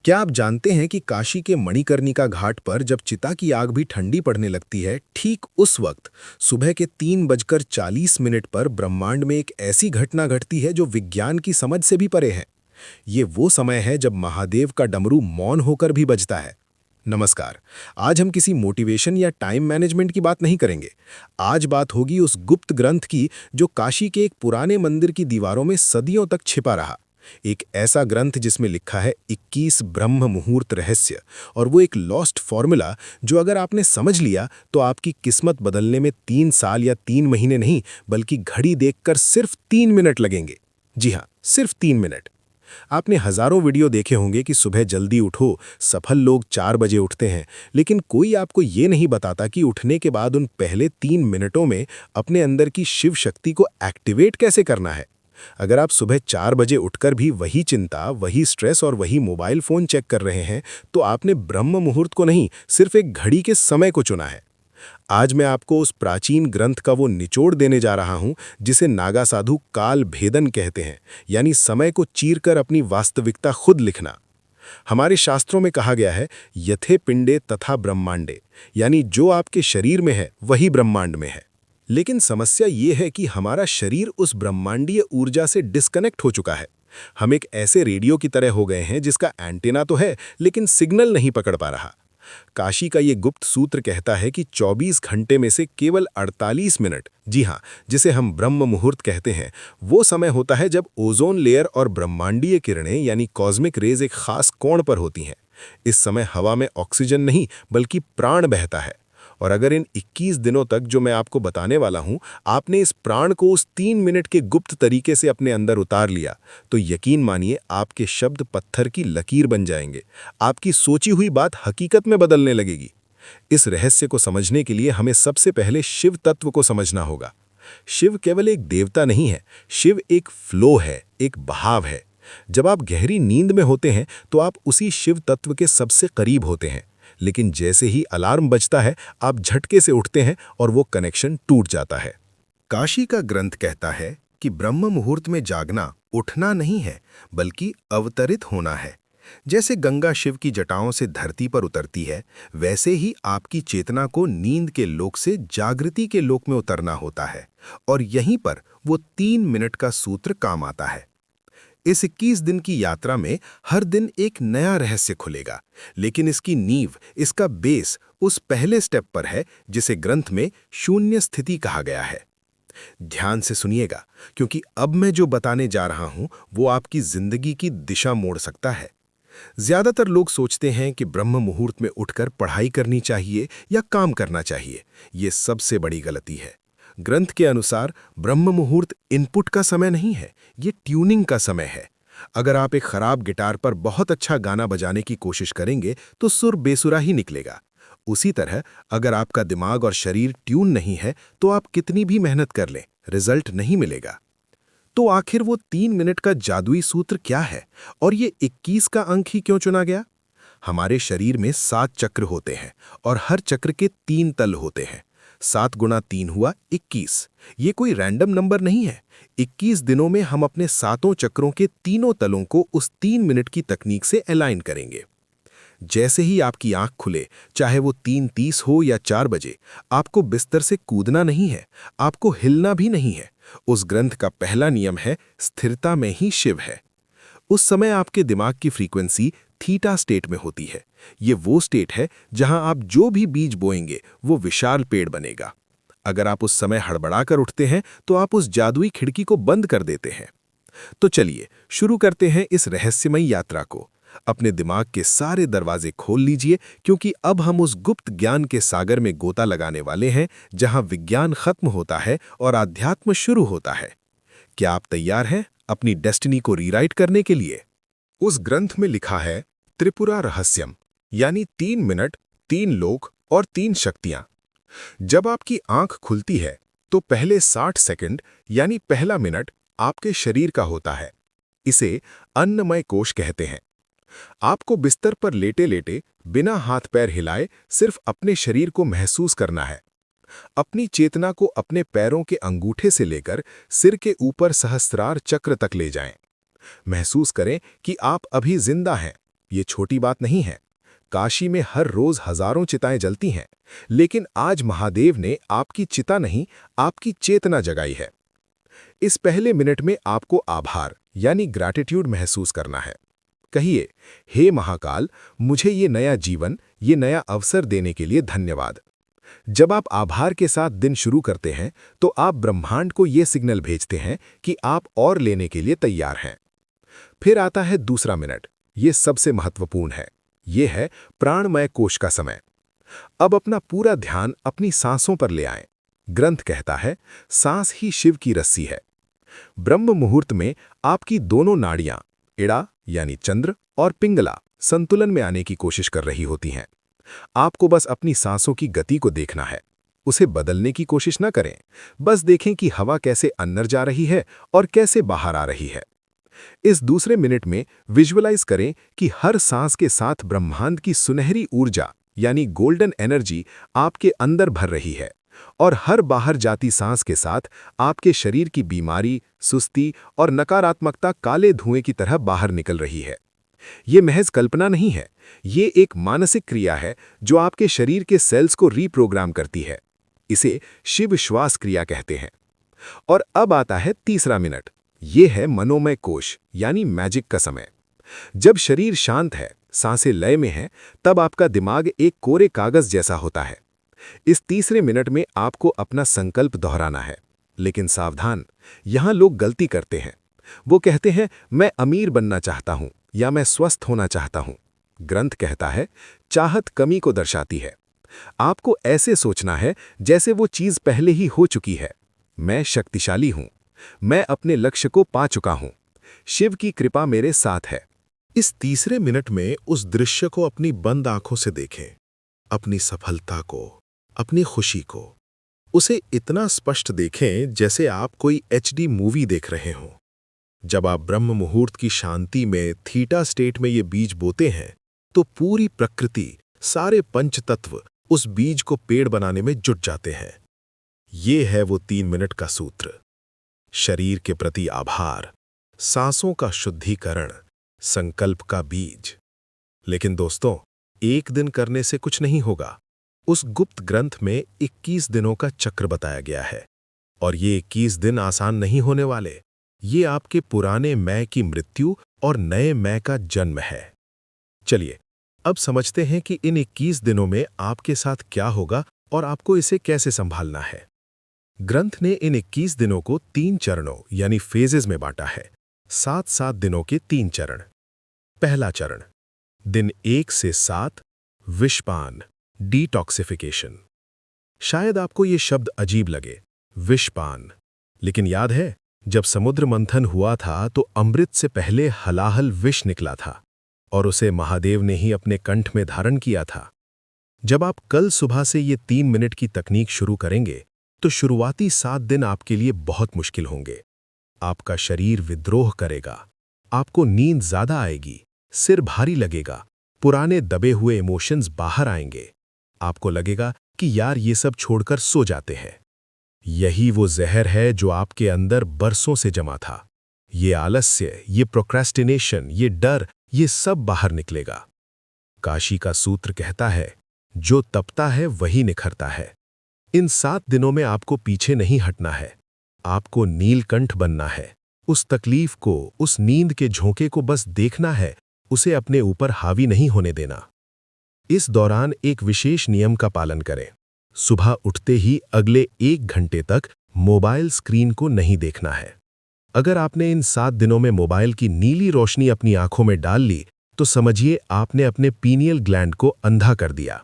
क्या आप जानते हैं कि काशी के मणिकर्णिका घाट पर जब चिता की आग भी ठंडी पड़ने लगती है, ठीक उस वक्त सुबह के 3:40 पर ब्रह्मांड में एक ऐसी घटना घटती है जो विज्ञान की समझ से भी परे है। ये वो समय है जब महादेव का डमरू मौन होकर भी बजता है। नमस्कार। आज हम किसी मोटिवेशन या टाइम मैनेजमेंट की बात नहीं करेंगे। आज बात होगी उस गुप्त ग्रंथ की जो काशी के एक पुराने मंदिर की दीवारों में सदियों तक छिपा रहा। एक ऐसा ग्रंथ जिसमें लिखा है 21 ब्रह्म मुहूर्त रहस्य, और वो एक लॉस्ट फॉर्मूला जो अगर आपने समझ लिया तो आपकी किस्मत बदलने में 3 साल या 3 महीने नहीं बल्कि घड़ी देखकर सिर्फ 3 मिनट लगेंगे। जी हाँ, सिर्फ 3 मिनट। आपने हजारों वीडियो देखे होंगे कि सुबह जल्दी उठो, सफल लोग 4 बजे उठते हैं, लेकिन कोई आपको ये नहीं बताता कि उठने के बाद उन पहले 3 मिनटों में अपने अंदर की शिव शक्ति को एक्टिवेट कैसे करना है। अगर आप सुबह 4 बजे उठकर भी वही चिंता, वही स्ट्रेस और वही मोबाइल फोन चेक कर रहे हैं, तो आपने ब्रह्म मुहूर्त को नहीं, सिर्फ एक घड़ी के समय को चुना है। आज मैं आपको उस प्राचीन ग्रंथ का वो निचोड़ देने जा रहा हूं जिसे नागा साधु काल भेदन कहते हैं, यानी समय को चीरकर अपनी वास्तविकता खुद लिखना। हमारे शास्त्रों में कहा गया है, यथे पिंडे तथा ब्रह्मांडे, यानी जो आपके शरीर में है वही ब्रह्मांड में है। लेकिन समस्या ये है कि हमारा शरीर उस ब्रह्मांडीय ऊर्जा से डिस्कनेक्ट हो चुका है। हम एक ऐसे रेडियो की तरह हो गए हैं जिसका एंटीना तो है लेकिन सिग्नल नहीं पकड़ पा रहा। काशी का ये गुप्त सूत्र कहता है कि 24 घंटे में से केवल 48 मिनट, जी हाँ, जिसे हम ब्रह्म मुहूर्त कहते हैं, वो समय होता है जब ओजोन लेयर और ब्रह्मांडीय किरणें यानी कॉस्मिक रेज एक खास कोण पर होती हैं। इस समय हवा में ऑक्सीजन नहीं बल्कि प्राण बहता है। और अगर इन 21 दिनों तक जो मैं आपको बताने वाला हूं, आपने इस प्राण को उस 3 मिनट के गुप्त तरीके से अपने अंदर उतार लिया, तो यकीन मानिए आपके शब्द पत्थर की लकीर बन जाएंगे। आपकी सोची हुई बात हकीकत में बदलने लगेगी। इस रहस्य को समझने के लिए हमें सबसे पहले शिव तत्व को समझना होगा। शिव केवल एक देवता नहीं है, शिव एक फ्लो है, एक बहाव है। जब आप गहरी नींद में होते हैं तो आप उसी शिव तत्व के सबसे करीब होते हैं, लेकिन जैसे ही अलार्म बजता है आप झटके से उठते हैं और वो कनेक्शन टूट जाता है। काशी का ग्रंथ कहता है कि ब्रह्म मुहूर्त में जागना उठना नहीं है बल्कि अवतरित होना है। जैसे गंगा शिव की जटाओं से धरती पर उतरती है, वैसे ही आपकी चेतना को नींद के लोक से जागृति के लोक में उतरना होता है, और यहीं पर वो 3 मिनट का सूत्र काम आता है। इस 21 दिन की यात्रा में हर दिन एक नया रहस्य खुलेगा, लेकिन इसकी नींव, इसका बेस उस पहले स्टेप पर है जिसे ग्रंथ में शून्य स्थिति कहा गया है। ध्यान से सुनिएगा, क्योंकि अब मैं जो बताने जा रहा हूं वो आपकी जिंदगी की दिशा मोड़ सकता है। ज्यादातर लोग सोचते हैं कि ब्रह्म मुहूर्त में उठकर पढ़ाई करनी चाहिए या काम करना चाहिए। ये सबसे बड़ी गलती है। ग्रंथ के अनुसार ब्रह्म मुहूर्त इनपुट का समय नहीं है, ये ट्यूनिंग का समय है। अगर आप एक खराब गिटार पर बहुत अच्छा गाना बजाने की कोशिश करेंगे तो सुर बेसुरा ही निकलेगा। उसी तरह अगर आपका दिमाग और शरीर ट्यून नहीं है तो आप कितनी भी मेहनत कर लें, रिजल्ट नहीं मिलेगा। तो आखिर वो 3 मिनट का जादुई सूत्र क्या है, और ये 21 का अंक ही क्यों चुना गया? हमारे शरीर में 7 चक्र होते हैं और हर चक्र के 3 तल होते हैं। 7 गुणा 3 हुआ 21। ये कोई रैंडम नंबर नहीं है। 21 दिनों में हम अपने 7 चक्रों के तीनों तलों को उस 3 मिनट की तकनीक से अलाइन करेंगे। जैसे ही आपकी आंख खुले, चाहे वो 3:30 हो या 4 बजे, आपको बिस्तर से कूदना नहीं है, आपको हिलना भी नहीं है। उस ग्रंथ का पहला नियम है, स्थिरता में ही शिव है। उस समय आपके दिमाग की फ्रीक्वेंसी थीटा स्टेट में होती है। ये वो स्टेट है जहां आप जो भी बीज बोएंगे वो विशाल पेड़ बनेगा। अगर आप उस समय हड़बड़ाकर उठते हैं तो आप उस जादुई खिड़की को बंद कर देते हैं। तो चलिए शुरू करते हैं इस रहस्यमयी यात्रा को। अपने दिमाग के सारे दरवाजे खोल लीजिए, क्योंकि अब हम उस गुप्त ज्ञान के सागर में गोता लगाने वाले हैं जहां विज्ञान खत्म होता है और आध्यात्म शुरू होता है। क्या आप तैयार हैं अपनी डेस्टिनी को रीराइट करने के लिए? उस ग्रंथ में लिखा है त्रिपुरा रहस्यम, यानी 3 मिनट, 3 लोक और 3 शक्तियां। जब आपकी आंख खुलती है तो पहले 60 सेकंड यानी पहला मिनट आपके शरीर का होता है। इसे अन्नमय कोश कहते हैं। आपको बिस्तर पर लेटे लेटे बिना हाथ पैर हिलाए सिर्फ अपने शरीर को महसूस करना है। अपनी चेतना को अपने पैरों के अंगूठे से लेकर सिर के ऊपर सहस्त्रार चक्र तक ले जाएं। महसूस करें कि आप अभी जिंदा हैं। ये छोटी बात नहीं है। काशी में हर रोज हजारों चिताएं जलती हैं, लेकिन आज महादेव ने आपकी चिता नहीं, आपकी चेतना जगाई है। इस पहले मिनट में आपको आभार यानी ग्रैटिट्यूड महसूस करना है। कहिए, हे महाकाल, मुझे ये नया जीवन, ये नया अवसर देने के लिए धन्यवाद। जब आप आभार के साथ दिन शुरू करते हैं, तो आप ब्रह्मांड को ये सिग्नल भेजते हैं कि आप और लेने के लिए तैयार हैं। फिर आता है दूसरा मिनट। ये सबसे महत्वपूर्ण है। ये है प्राणमय कोश का समय। अब अपना पूरा ध्यान अपनी सांसों पर ले आएं। ग्रंथ कहता है, सांस ही शिव की रस्सी है। ब्रह्म मुहूर्त में आपकी दोनों नाड़ियां, इड़ा यानी चंद्र और पिंगला, संतुलन में आने की कोशिश कर रही होती हैं। आपको बस अपनी सांसों की गति को देखना है। उसे बदलने की कोशिश न करें। बस देखें कि हवा कैसे अंदर जा रही है और कैसे बाहर आ रही है। इस दूसरे मिनट में विजुअलाइज करें कि हर सांस के साथ ब्रह्मांड की सुनहरी ऊर्जा यानी गोल्डन एनर्जी आपके अंदर भर रही है, और हर बाहर जाती सांस के साथ आपके शरीर की बीमारी, सुस्ती और नकारात्मकता काले धुएं की तरह बाहर निकल रही है। ये महज कल्पना नहीं है, ये एक मानसिक क्रिया है जो आपके शरीर के सेल्स को रीप्रोग्राम करती है। इसे शिव श्वास क्रिया कहते हैं। और अब आता है तीसरा मिनट। ये है मनोमय कोश यानी मैजिक का समय। जब शरीर शांत है, सांसें लय में हैं, तब आपका दिमाग एक कोरे कागज जैसा होता है। इस तीसरे मिनट में आपको अपना संकल्प दोहराना है। लेकिन सावधान, यहां लोग गलती करते हैं। वो कहते हैं, मैं अमीर बनना चाहता हूं या मैं स्वस्थ होना चाहता हूं। ग्रंथ कहता है, चाहत कमी को दर्शाती है। आपको ऐसे सोचना है जैसे वो चीज पहले ही हो चुकी है। मैं शक्तिशाली हूं, मैं अपने लक्ष्य को पा चुका हूं, शिव की कृपा मेरे साथ है। इस तीसरे मिनट में उस दृश्य को अपनी बंद आंखों से देखें, अपनी सफलता को, अपनी खुशी को। उसे इतना स्पष्ट देखें जैसे आप कोई एचडी मूवी देख रहे हों। जब आप ब्रह्म मुहूर्त की शांति में थीटा स्टेट में ये बीज बोते हैं, तो पूरी प्रकृति, सारे पंचतत्व उस बीज को पेड़ बनाने में जुट जाते हैं। ये है वो 3 मिनट का सूत्र। शरीर के प्रति आभार, सांसों का शुद्धिकरण, संकल्प का बीज। लेकिन दोस्तों, एक दिन करने से कुछ नहीं होगा। उस गुप्त ग्रंथ में 21 दिनों का चक्र बताया गया है, और ये 21 दिन आसान नहीं होने वाले। ये आपके पुराने मैं की मृत्यु और नए मैं का जन्म है। चलिए, अब समझते हैं कि इन 21 दिनों में आपके साथ क्या होगा और आपको इसे कैसे संभालना है। ग्रंथ ने इन 21 दिनों को 3 चरणों यानी फेजेस में बांटा है। 7-7 दिनों के 3 चरण। पहला चरण, दिन 1 से 7, विषपान, डिटॉक्सिफिकेशन। शायद आपको ये शब्द अजीब लगे, विषपान, लेकिन याद है, जब समुद्र मंथन हुआ था तो अमृत से पहले हलाहल विष निकला था, और उसे महादेव ने ही अपने कंठ में धारण किया था। जब आप कल सुबह से ये 3 मिनट की तकनीक शुरू करेंगे, तो शुरुआती 7 दिन आपके लिए बहुत मुश्किल होंगे। आपका शरीर विद्रोह करेगा, आपको नींद ज्यादा आएगी, सिर भारी लगेगा, पुराने दबे हुए इमोशंस बाहर आएंगे। आपको लगेगा कि यार ये सब छोड़कर सो जाते हैं। यही वो जहर है जो आपके अंदर बरसों से जमा था। ये आलस्य, ये प्रोक्रेस्टिनेशन, ये डर, ये सब बाहर निकलेगा। काशी का सूत्र कहता है, जो तपता है वही निखरता है। इन 7 दिनों में आपको पीछे नहीं हटना है। आपको नीलकंठ बनना है। उस तकलीफ को, उस नींद के झोंके को बस देखना है, उसे अपने ऊपर हावी नहीं होने देना। इस दौरान एक विशेष नियम का पालन करें। सुबह उठते ही अगले 1 घंटे तक मोबाइल स्क्रीन को नहीं देखना है। अगर आपने इन 7 दिनों में मोबाइल की नीली रोशनी अपनी आंखों में डाल ली, तो समझिए आपने अपने पीनियल ग्लैंड को अंधा कर दिया।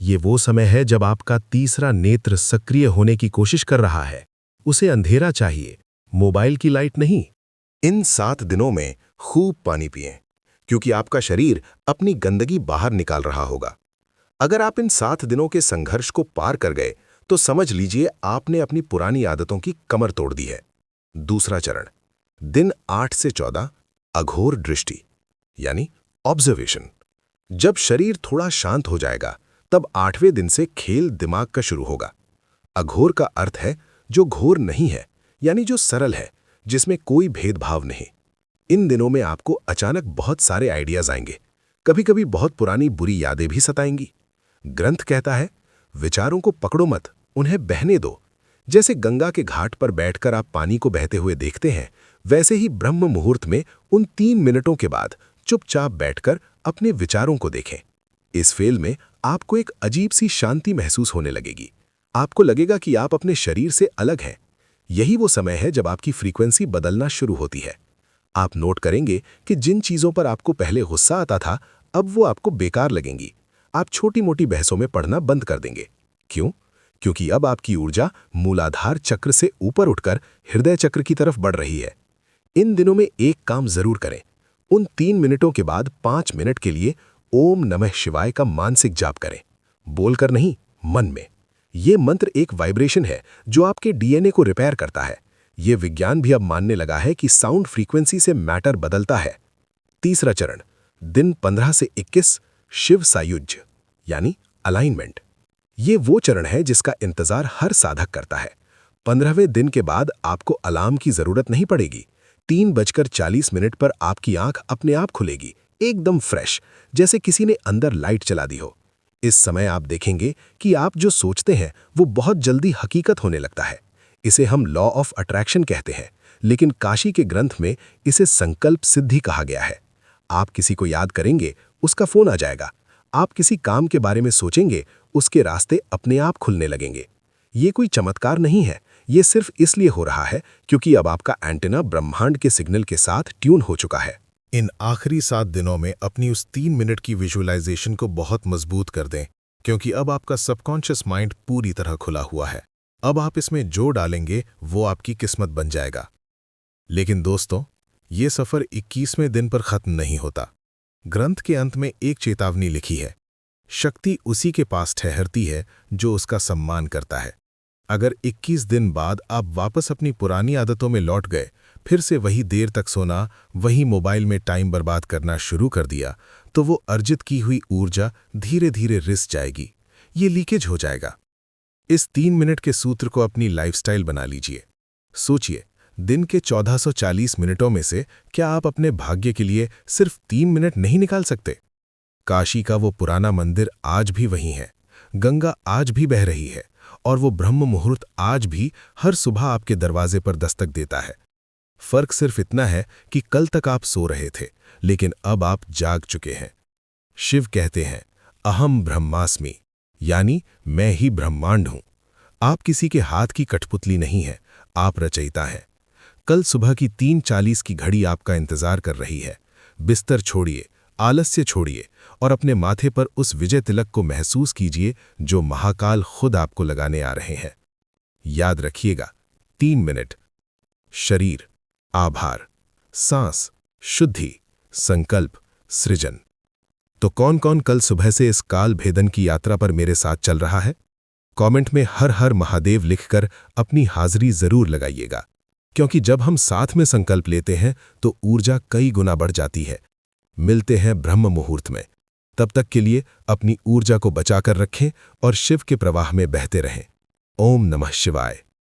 ये वो समय है जब आपका तीसरा नेत्र सक्रिय होने की कोशिश कर रहा है। उसे अंधेरा चाहिए, मोबाइल की लाइट नहीं। इन 7 दिनों में खूब पानी पिएं, क्योंकि आपका शरीर अपनी गंदगी बाहर निकाल रहा होगा। अगर आप इन 7 दिनों के संघर्ष को पार कर गए, तो समझ लीजिए आपने अपनी पुरानी आदतों की कमर तोड़ दी है। दूसरा चरण, दिन 8 से 14, अघोर दृष्टि यानी ऑब्जर्वेशन। जब शरीर थोड़ा शांत हो जाएगा, तब 8वें दिन से खेल दिमाग का शुरू होगा। अघोर का अर्थ है जो घोर नहीं है, यानी जो सरल है, जिसमें कोई भेदभाव नहीं। इन दिनों में आपको अचानक बहुत सारे आइडियाज आएंगे। कभी कभी बहुत पुरानी बुरी यादें भी सताएंगी। ग्रंथ कहता है, विचारों को पकड़ो मत, उन्हें बहने दो। जैसे गंगा के घाट पर बैठकर आप पानी को बहते हुए देखते हैं, वैसे ही ब्रह्म मुहूर्त में उन 3 मिनटों के बाद चुपचाप बैठकर अपने विचारों को देखें। इस फेल में आपको एक अजीब सी शांति महसूस होने लगेगी। आपको लगेगा कि आप अपने शरीर से अलग हैं। यही वो समय है जब आपकी फ्रीक्वेंसी बदलना शुरू होती है। आप नोट करेंगे कि जिन चीज़ों पर आपको पहले गुस्सा आता था, अब वो आपको बेकार लगेंगी। आप छोटी मोटी बहसों में पढ़ना बंद कर देंगे। क्यों? क्योंकि अब आपकी ऊर्जा मूलाधार चक्र से ऊपर उठकर हृदय चक्र की तरफ बढ़ रही है। इन दिनों में एक काम जरूर करें। उन 3 मिनटों के बाद 5 मिनट के लिए ओम नमः शिवाय का मानसिक जाप करें। बोलकर नहीं, मन में। ये मंत्र एक वाइब्रेशन है जो आपके डीएनए को रिपेयर करता है। ये विज्ञान भी अब मानने लगा है कि साउंड फ्रीक्वेंसी से मैटर बदलता है। तीसरा चरण, दिन 15 से 21 शिव सायुज्य यानी अलाइनमेंट। ये वो चरण है जिसका इंतजार हर साधक करता है। 15वें दिन के बाद आपको अलार्म की जरूरत नहीं पड़ेगी। 3:40 पर आपकी आंख अपने आप खुलेगी, एकदम फ्रेश, जैसे किसी ने अंदर लाइट चला दी हो। इस समय आप देखेंगे कि आप जो सोचते हैं वो बहुत जल्दी हकीकत होने लगता है। इसे हम लॉ ऑफ अट्रैक्शन कहते हैं, लेकिन काशी के ग्रंथ में इसे संकल्प सिद्धि कहा गया है। आप किसी को याद करेंगे, उसका फोन आ जाएगा। आप किसी काम के बारे में सोचेंगे, उसके रास्ते अपने आप खुलने लगेंगे। ये कोई चमत्कार नहीं है, ये सिर्फ इसलिए हो रहा है क्योंकि अब आपका एंटेना ब्रह्मांड के सिग्नल के साथ ट्यून हो चुका है। इन आखिरी 7 दिनों में अपनी उस 3 मिनट की विजुअलाइजेशन को बहुत मजबूत कर दें, क्योंकि अब आपका सबकॉन्शियस माइंड पूरी तरह खुला हुआ है। अब आप इसमें जो डालेंगे वो आपकी किस्मत बन जाएगा। लेकिन दोस्तों, ये सफर 21वें दिन पर खत्म नहीं होता। ग्रंथ के अंत में एक चेतावनी लिखी है, शक्ति उसी के पास ठहरती है जो उसका सम्मान करता है। अगर 21 दिन बाद आप वापस अपनी पुरानी आदतों में लौट गए, फिर से वही देर तक सोना, वही मोबाइल में टाइम बर्बाद करना शुरू कर दिया, तो वो अर्जित की हुई ऊर्जा धीरे धीरे रिस जाएगी। ये लीकेज हो जाएगा। इस 3 मिनट के सूत्र को अपनी लाइफस्टाइल बना लीजिए। सोचिए, दिन के 1440 मिनटों में से क्या आप अपने भाग्य के लिए सिर्फ 3 मिनट नहीं निकाल सकते? काशी का वो पुराना मंदिर आज भी वहीं है, गंगा आज भी बह रही है, और वो ब्रह्म मुहूर्त आज भी हर सुबह आपके दरवाजे पर दस्तक देता है। फर्क सिर्फ इतना है कि कल तक आप सो रहे थे, लेकिन अब आप जाग चुके हैं। शिव कहते हैं, अहम ब्रह्मास्मि, यानी मैं ही ब्रह्मांड हूं। आप किसी के हाथ की कठपुतली नहीं है, आप रचयिता हैं। कल सुबह की 3:40 की घड़ी आपका इंतजार कर रही है। बिस्तर छोड़िए, आलस्य छोड़िए और अपने माथे पर उस विजय तिलक को महसूस कीजिए जो महाकाल खुद आपको लगाने आ रहे हैं। याद रखिएगा, 3 मिनट, शरीर, आभार, सांस, शुद्धि, संकल्प, सृजन। तो कौन कौन कल सुबह से इस काल भेदन की यात्रा पर मेरे साथ चल रहा है? कमेंट में हर हर महादेव लिखकर अपनी हाजिरी जरूर लगाइएगा, क्योंकि जब हम साथ में संकल्प लेते हैं तो ऊर्जा कई गुना बढ़ जाती है। मिलते हैं ब्रह्म मुहूर्त में। तब तक के लिए अपनी ऊर्जा को बचाकर रखें और शिव के प्रवाह में बहते रहें। ओम नमः शिवाय।